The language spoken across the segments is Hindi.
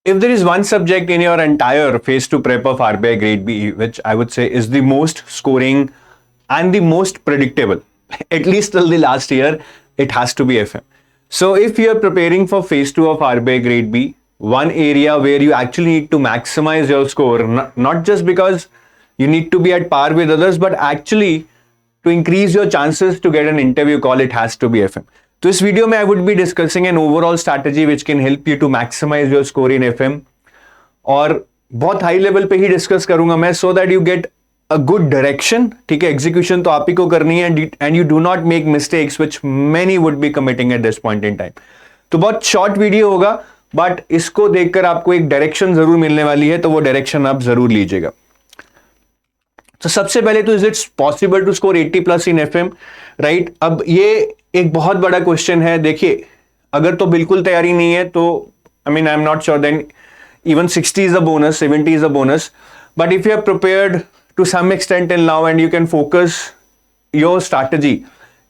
If there is one subject in your entire phase 2 prep of RBI grade B, which I would say is the most scoring and the most predictable, at least till the last year, it has to be FM. So if you're preparing for phase 2 of RBI grade B, one area where you actually need to maximize your score, not just because you need to be at par with others, but actually to increase your chances to get an interview call, it has to be FM. तो इस वीडियो में I would be discussing an overall strategy which can help you to maximise your score in FM, और बहुत हाई लेवल पे ही डिस्कस करूंगा मैं, so that you get a good direction. ठीक है, एग्जीक्यूशन तो आप ही को करनी है and you do not make mistakes which many would be committing at this point in time. तो बहुत शॉर्ट वीडियो होगा, बट इसको देखकर आपको एक डायरेक्शन जरूर मिलने वाली है, तो वो डायरेक्शन आप जरूर लीजिएगा. तो सबसे पहले तो is it's possible to score 80 plus in FM, right? अब ये एक बहुत बड़ा क्वेश्चन है. देखिए, अगर तो बिल्कुल तैयारी नहीं है तो I mean I am not sure, then even 60 is a bonus, 70 is a bonus. But if you are prepared to some extent till now and you can focus your strategy,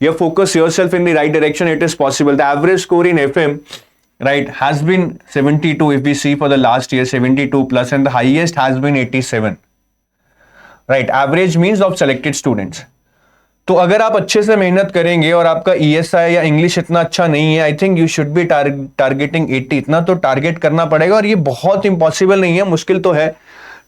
you focus yourself in the right direction, it is possible. The average score in FM, right, has been 72 if we see for the last year, 72 plus, and the highest has been 87. Right, average means of selected students. तो अगर आप अच्छे से मेहनत करेंगे और आपका ESI या इंग्लिश इतना अच्छा नहीं है, I think you should be targeting 80. इतना तो टारगेट करना पड़ेगा, और ये बहुत इंपॉसिबल नहीं है, मुश्किल तो है,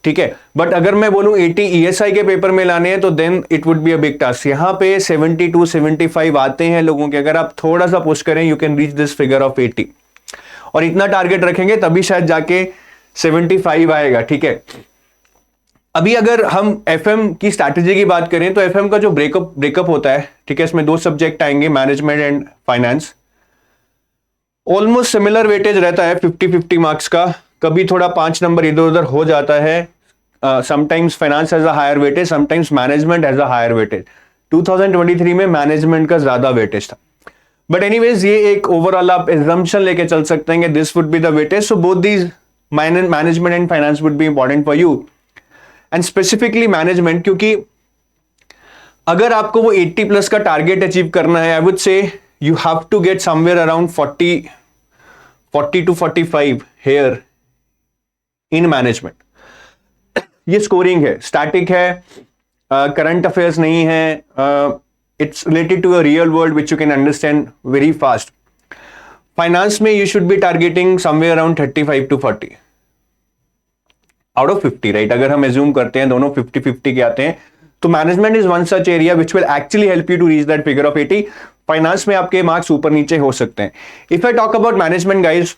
ठीक है. बट अगर मैं बोलूं 80 ESI के पेपर में लाने हैं, तो then it would be a big task. यहाँ पे 72 75 आते हैं लोगों के. अगर आप थोड़ा सा पुश करें, you can reach this figure of 80, और इतना टारगेट रखेंगे तभी शायद जाके 75 आएगा. ठीक है, अभी अगर हम एफएम की स्ट्रैटेजी की बात करें, तो एफएम का जो ब्रेकअप होता है, ठीक है, इसमें दो सब्जेक्ट आएंगे, management and finance. Almost similar weightage रहता है 50-50 मार्क्स का. कभी थोड़ा 5 नंबर इधर उधर हो जाता है. Sometimes finance has a higher weightage, sometimes management has a higher weightage. 2023 में मैनेजमेंट का ज्यादा वेटेज था. बट एनीवेज, ये एक ओवरऑल आप एजम्पशन लेके चल सकते हैं, this would be the weightage. So both these management and finance would be important for you, and specifically management, क्योंकि अगर आपको वो 80 प्लस का टारगेट अचीव करना है, I would say you have to get somewhere around 40 to 45 here in management. ये स्कोरिंग है, स्टैटिक है, करंट अफेयर्स नहीं है, it's related to a real world which you can understand very fast. Finance में you should be targeting somewhere around 35 to 40 out of 50, right? अगर हम एज्यूम करते हैं दोनों 50-50 के आते हैं, तो management is one such area which will actually help you to reach that figure of 80. Finance में आपके मार्क्स ऊपर नीचे हो सकते हैं. If I talk about management guys,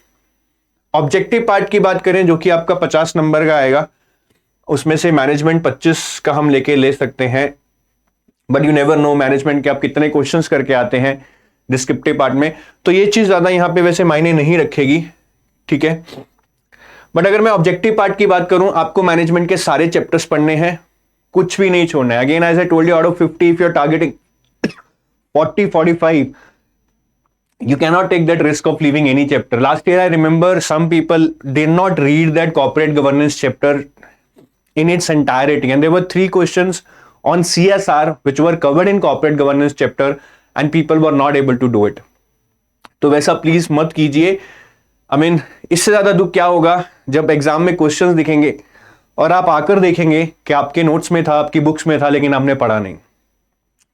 objective part की बात करें, जो कि आपका 50 नंबर का आएगा, उसमें से मैनेजमेंट 25 का हम लेके ले सकते हैं. But you never know management के आप कितने क्वेश्चंस करके आते हैं डिस्क्रिप्टिव पार्ट में, तो ये चीज ज्यादा यहाँ पे वैसे मायने नहीं रखेगी, ठीक है. बट अगर मैं ऑब्जेक्टिव पार्ट की बात करूं, आपको मैनेजमेंट के सारे चैप्टर्स पढ़ने हैं, कुछ भी नहीं छोड़ना है. Again as I told you, out of 50 if you are targeting 40-45, you cannot take that risk of leaving any chapter. Last year I remember some people did not read that corporate governance chapter in its entirety, and there were 3 questions on CSR which were covered in corporate governance chapter, and people were not able to do it. तो वैसा प्लीज मत कीजिए. आई मीन, इससे ज्यादा दुख क्या होगा जब एग्जाम में क्वेश्चंस दिखेंगे और आप आकर देखेंगे कि आपके नोट्स में था, आपकी बुक्स में था, लेकिन आपने पढ़ा नहीं.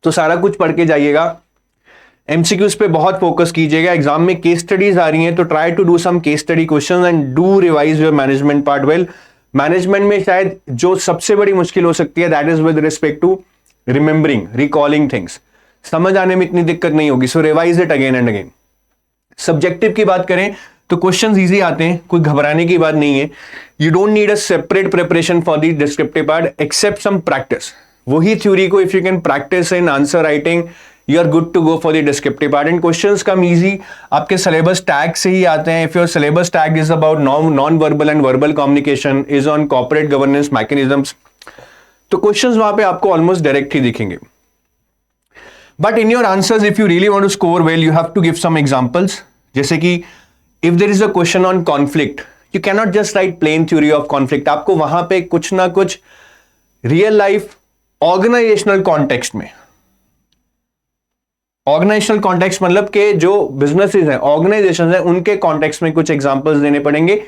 तो सारा कुछ पढ़ के जाइएगा. एमसीक्यूज पे बहुत फोकस कीजिएगा. एग्जाम में केस स्टडीज आ रही हैं, तो try to do some case study questions and do revise your management part well. Management में शायद जो सबसे बड़ी मुश्किल हो सकती है, that is with respect to remembering, recalling things. समझ आने में इतनी दिक्कत नहीं होगी, so revise it again and again. Subjective की बात करें तो क्वेश्चंस इजी आते हैं, कोई घबराने की बात नहीं है. You don't need a separate preparation for the descriptive part except some practice. वही थ्योरी को if you can practice in answer writing, you are good to go for the descriptive part. And questions come easy आपके सिलेबस टैग से ही आते हैं. If your syllabus tag is about non verbal and verbal communication, is on corporate governance mechanisms, तो क्वेश्चंस वहां पे आपको ऑलमोस्ट डायरेक्ट ही दिखेंगे. But in your answers, if you really want to score well, you have to give some examples. जैसे कि if there is a question on conflict, you cannot just write plain theory of conflict. आपको वहां पे कुछ ना कुछ रियल लाइफ ऑर्गेनाइजेशनल कॉन्टेक्स्ट में, ऑर्गेनाइजेशनल कॉन्टेक्स्ट मतलब के जो बिजनेसेस हैं, ऑर्गेनाइजेशंस हैं, उनके कॉन्टेक्स्ट में कुछ एग्जांपल्स देने पड़ेंगे.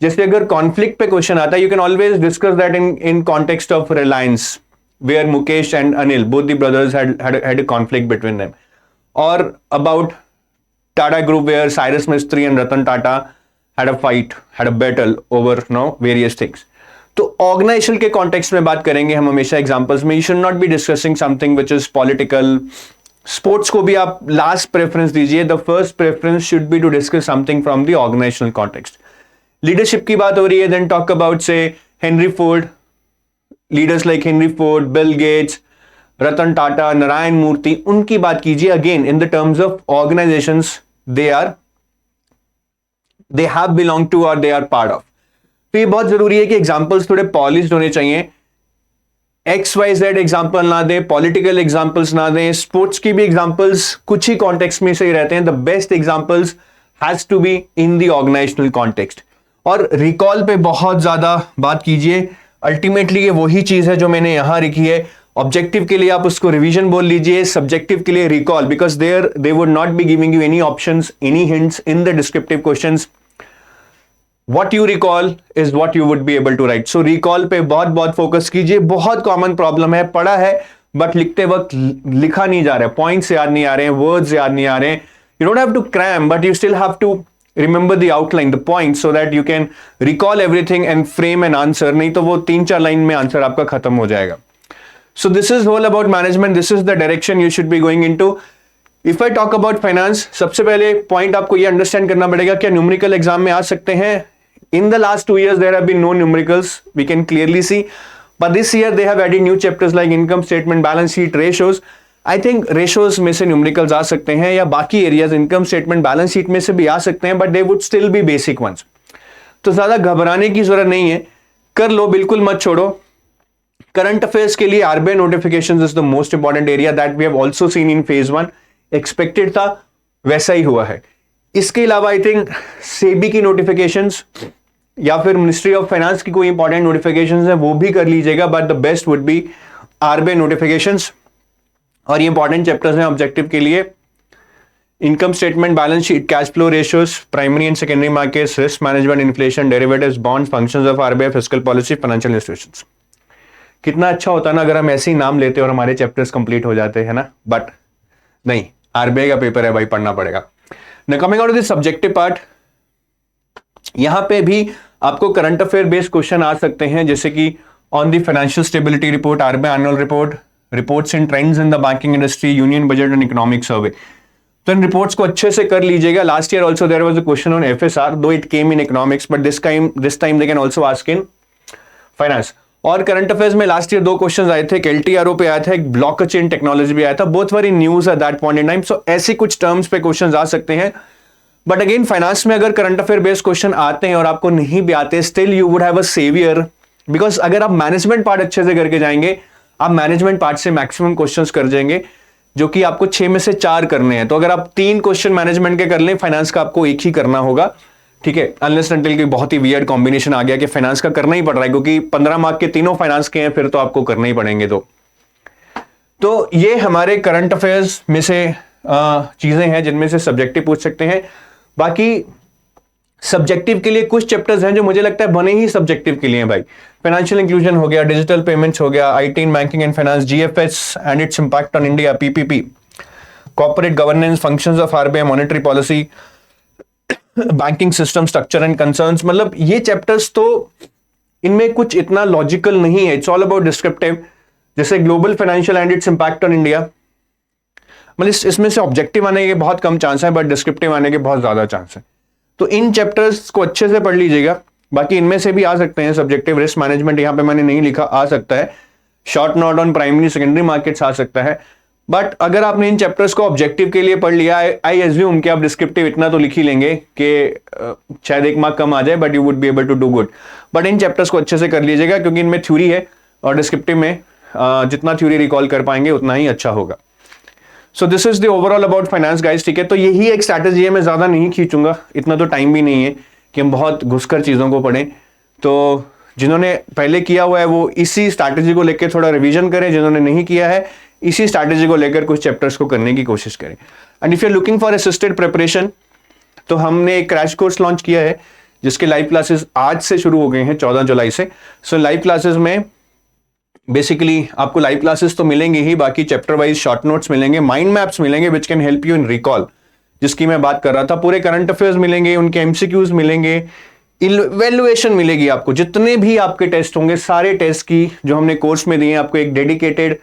जैसे अगर कॉन्फ्लिक्ट पे क्वेश्चन आता है, you can always discuss that in context of Reliance, where Mukesh and Anil both the brothers had a conflict between them, or about Tata Group where Cyrus Mistry and Ratan Tata had a fight, had a battle over various things. तो ऑर्गेनाइजेशन के कॉन्टेक्स्ट में बात करेंगे हम हमेशा एग्जांपल्स में. You should not be discussing something which is political. Sports को भी आप लास्ट प्रेफरेंस दीजिए. The first preference should be to discuss something from the organisational context. Leadership की बात हो रही है, then talk about say Henry Ford, leaders like Henry Ford, Bill Gates, Ratan Tata, Narayana Murthy, उनकी बात कीजिए. Again in the terms of organisations they have belonged to or they are part of. तो ये बहुत जरूरी है कि एग्जांपल्स थोड़े पॉलिश्ड होने चाहिए. XYZ एग्जांपल ना दे, पॉलिटिकल एग्जांपल्स ना दें. स्पोर्ट्स की भी एग्जांपल्स कुछ ही कॉन्टेक्स्ट में से ही रहते हैं. The best examples has to be in the organisational context. और रिकॉल पे बहुत ज्यादा बात कीजिए. अल्टीमेटली ये वही चीज है जो मैंने यहां लिखी है. ऑब्जेक्टिव के लिए आप उसको रिवीजन बोल लीजिए, सब्जेक्टिव के लिए recall, because there they would not be giving you any options, any hints in the descriptive questions. What you recall is what you would be able to write. So recall पे बहुत बहुत फोकस कीजिए. बहुत कॉमन प्रॉब्लम है, पढ़ा है बट लिखते वक्त लिखा नहीं जा रहा है, पॉइंट्स याद नहीं आ रहे हैं, वर्ड्स याद नहीं आ रहे हैं. You don't have to cram but you still have to remember the outline, the points, so that you can recall everything and frame an answer. नहीं तो वो 3-4 लाइन में आंसर आपका खत्म हो जाएगा. So this is all about management. This is the direction you should be going into. If I talk about finance, सबसे पहले पॉइंट आपको ये अंडरस्टैंड करना पड़ेगा क्या न्यूमेरिकल एग्जाम में आ सकते हैं. In the last 2 years there have been no numericals, we can clearly see, but this year they have added new chapters like income statement, balance sheet, ratios. I think ratios में से न्यूमेरिकल्स आ सकते हैं, या बाकी areas income statement, balance sheet में से भी आ सकते हैं, but they would still be basic ones. तो ज्यादा घबराने की जरूरत नहीं है, कर लो, बिल्कुल मत छोड़ो. करंट अफेयर्स के लिए RBI notifications is the most important area that we have also seen in phase 1. Expected था, वैसा ही हुआ है. इसके अलावा आई थिंक सेबी की नोटिफिकेशंस या फिर मिनिस्ट्री ऑफ फाइनेंस की कोई इंपॉर्टेंट नोटिफिकेशंस है वो भी कर लीजिएगा, but the best would be RBI notifications. और ये इंपॉर्टेंट चैप्टर्स हैं ऑब्जेक्टिव के लिए. Income statement, balance sheet, cash flow ratios, primary and secondary markets, risk management, inflation, derivatives, bonds, functions of RBI, fiscal policy, financial institutions. कितना अच्छा होता ना अगर हम ऐसे ही नाम लेते और हमारे चैप्टर्स कंप्लीट हो जाते हैं ना, बट नहीं, आरबीआई का पेपर है भाई, पढ़ना पड़ेगा. Now coming out to this subjective part, यहां पे भी आपको करंट अफेयर बेस्ड क्वेश्चन आ सकते हैं, जैसे कि on the financial stability report, RBI annual report, reports and trends in the banking industry, union budget and economic survey. तो इन रिपोर्ट्स को अच्छे से कर लीजिएगा. Last year also there was a question on FSR, though it came in economics, but this time they can also ask in finance. और करंट अफेयर्स में लास्ट ईयर 2 क्वेश्चन आए थे, एक एलटीआरओ पे आया था, एक ब्लॉकचेन टेक्नोलॉजी भी आया था. Both were in news at that point in time. So ऐसे कुछ टर्म्स पे क्वेश्चन आ सकते हैं. बट अगेन फाइनेंस में अगर करंट अफेयर बेस्ड क्वेश्चन आते हैं और आपको नहीं भी आते, still you would have a saviour, because अगर आप मैनेजमेंट पार्ट अच्छे से करके जाएंगे, आप मैनेजमेंट पार्ट से मैक्सिमम क्वेश्चंस कर जाएंगे, जो कि आपको 6 में से 4 करने हैं. तो अगर आप 3 क्वेश्चन मैनेजमेंट के कर लें, फाइनेंस का आपको एक ही करना होगा. ठीक है, अनलेस अनटिल की बहुत ही वियर्ड कॉम्बिनेशन आ गया कि फाइनेंस का करना ही पड़ रहा है, क्योंकि 15 मार्क के तीनों फाइनेंस के हैं, फिर तो आपको करना ही पड़ेंगे. तो ये हमारे करंट अफेयर्स में से चीजें हैं जिनमें से सब्जेक्टिव पूछ सकते हैं. बाकी सब्जेक्टिव के लिए कुछ चैप्टर्स हैं जो मुझे लगता है बने ही सब्जेक्टिव के लिए हैं भाई. फाइनेंशियल इंक्लूजन हो गया, डिजिटल पेमेंट्स हो गया, IT in banking and finance, GFS and it's impact on India, PPP, corporate governance, functions of RBI, monetary policy, banking system structure and concerns. मतलब ये चैप्टर्स तो इनमें कुछ इतना लॉजिकल नहीं है, इट्स ऑल अबाउट डिस्क्रिप्टिव. जैसे global financial and it's impact on India, मतलब इसमें से ऑब्जेक्टिव आने के बहुत कम चांस है, बट डिस्क्रिप्टिव आने के बहुत ज्यादा चांस है. तो इन चैप्टर्स को अच्छे से पढ़ लीजिएगा. बाकी इनमें से भी आ सकते हैं सब्जेक्टिव. रिस्क मैनेजमेंट यहां पे मैंने नहीं लिखा, आ सकता है. Short note on primary secondary markets आ सकता है. बट अगर आपने इन चैप्टर्स को ऑब्जेक्टिव के लिए पढ़ लिया, आई एज्यूम कि आप डिस्क्रिप्टिव इतना तो लिख ही लेंगे कि शायद 1 मार्क कम आ जाए, but you would be able to do good. But इन चैप्टर्स को अच्छे से कर लीजिएगा, क्योंकि इनमें थ्योरी है और डिस्क्रिप्टिव में जितना थ्योरी रिकॉल कर पाएंगे उतना ही अच्छा होगा. So this is the overall about finance guys. ठीक है, तो यही एक स्ट्रैटेजी है, मैं ज्यादा नहीं खींचूंगा, इतना तो टाइम भी नहीं है कि हम बहुत घुसकर चीजों को पढ़ें. तो जिन्होंने पहले किया हुआ है वो इसी स्ट्रैटेजी को लेकर थोड़ा रिवीजन करें, जिन्होंने नहीं किया है इसी स्ट्रैटेजी को लेकर कुछ चैप्टर्स को करने की कोशिश करें. And if you are looking for assisted preparation, तो हमने एक क्रैश कोर्स लॉन्च किया है जिसके लाइव क्लासेस आज से शुरू हो गए हैं 14 जुलाई से। सो लाइव क्लासेस में बेसिकली आपको लाइव क्लासेस तो मिलेंगे ही, बाकी चैप्टर वाइज शॉर्ट नोट्स मिलेंगे, माइंड मैप्स मिलेंगे विच can help you in recall, जिसकी मैं बात कर रहा था, पूरे करंट अफेयर्स मिलेंगे, उनके एमसीक्यूज मिलेंगे, इवैल्यूएशन मिलेगी आपको, जितने भी आपके टेस्ट होंगे सारे टेस्ट की जो हमने कोर्स में दिए हैं आपको एक डेडिकेटेड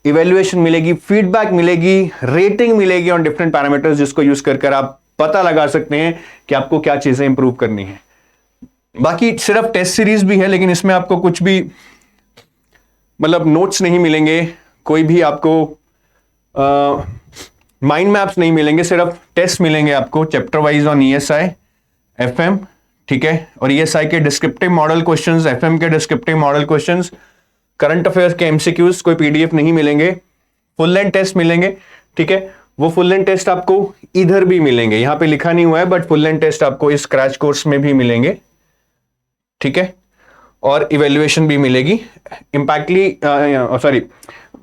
इवैल्यूएशन मिलेगी, फीडबैक मिलेगी, रेटिंग मिलेगी ऑन डिफरेंट पैरामीटर्स, जिसको यूज कर आप पता लगा सकते हैं कि आपको क्या चीजें इंप्रूव करनी है। बाकी सिर्फ टेस्ट सीरीज भी है, लेकिन इसमें आपको कुछ भी मतलब नोट्स नहीं मिलेंगे, कोई भी आपको माइंड मैप्स नहीं मिलेंगे, सिर्फ टेस्ट मिलेंगे आपको chapter wise on ESI, FM, ठीक है, और ईएसआई के डिस्क्रिप्टिव मॉडल क्वेश्चंस, एफएम के descriptive model questions, current affairs के एमसीक्यूज, कोई पीडीएफ नहीं मिलेंगे, फुल लेंथ टेस्ट मिलेंगे, ठीक है। वो फुल लेंथ टेस्ट आपको इधर भी मिलेंगे, यहां पे लिखा नहीं हुआ है, बट फुल लेंथ टेस्ट आपको इस क्रैश कोर्स में भी मिलेंगे, ठीक है, और इवैल्यूएशन भी मिलेगी। इंपैक्टली सॉरी,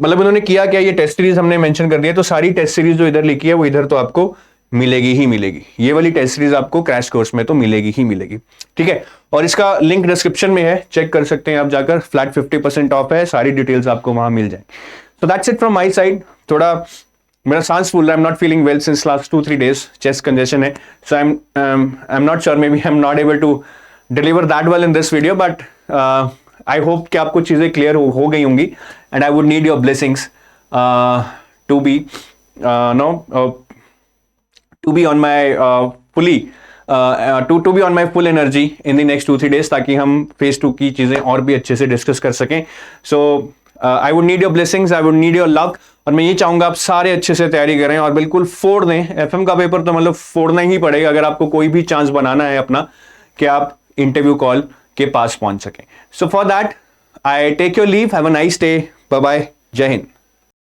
मतलब उन्होंने किया क्या, ये टेस्ट सीरीज हमने मेंशन कर दिया, तो सारी टेस्ट सीरीज जो इधर लिखी है वो इधर तो आपको मिलेगी ही मिलेगी, ये वाली टेस्ट सीरीज आपको क्रैश कोर्स में तो मिलेगी ही मिलेगी, ठीक है। और इसका लिंक डिस्क्रिप्शन में है, चेक कर सकते हैं आप जाकर, फ्लैट 50% ऑफ है, सारी डिटेल्स आपको वहां मिल जाए। So that's it from my side. थोड़ा मेरा सांस फूल रहा है, I am not feeling well since last 2-3 days, chest congestion है, so I am not sure, maybe I am not able to deliver that well in this video, but I hope कि आपको चीजें क्लियर हो गई होंगी, and I would need your blessings to be to be on my fully to be on my full energy in the next 2-3 days, ताकि हम phase 2 की चीजें और भी अच्छे से डिस्कस कर सकें। So I would need your blessings, I would need your luck, और मैं ये चाहूंगा आप सारे अच्छे से तैयारी करें और बिल्कुल फोड़ दें। एफएम का पेपर तो मतलब फोड़ना ही पड़ेगा अगर आपको कोई भी चांस बनाना है अपना कि आप इंटरव्यू कॉल के पास पहुंच सकें। So for that I take your leave, have a nice day, bye bye, जय हिंद।